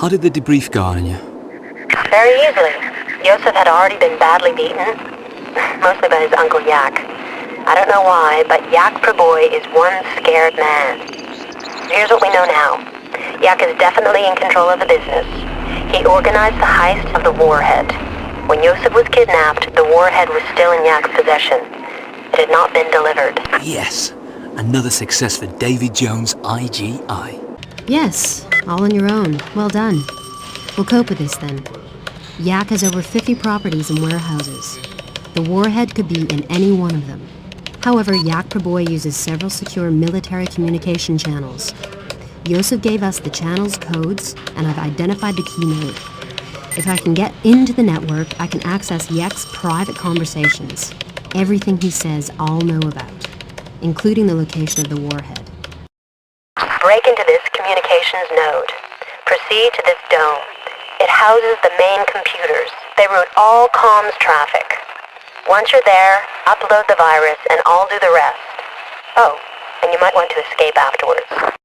How did the debrief go on you? Very easily. Yosef had already been badly beaten, mostly by his uncle Yak. I don't know why, but Yak Praboy is one scared man. Here's what we know now. Yak is definitely in control of the business. He organized the heist of the warhead. When Yosef was kidnapped, the warhead was still in Yak's possession. It had not been delivered. Yes, another success for Davy Jones' I.G.I. Yes, all on your own. Well done. We'll cope with this then. Yak has over 50 properties and warehouses. The warhead could be in any one of them. However, Yak Praboy uses several secure military communication channels. Yosef gave us the channel's codes, and I've identified the key node. If I can get into the network, I can access Yak's private conversations. Everything he says, I'll know about, including the location of the warhead. Break into this communications node. Proceed to this dome. It houses the main computers. They route all comms traffic. Once you're there, upload the virus and I'll do the rest. Oh, and you might want to escape afterwards.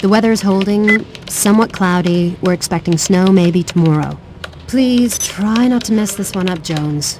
The weather's holding, somewhat cloudy. We're expecting snow maybe tomorrow. Please try not to mess this one up, Jones.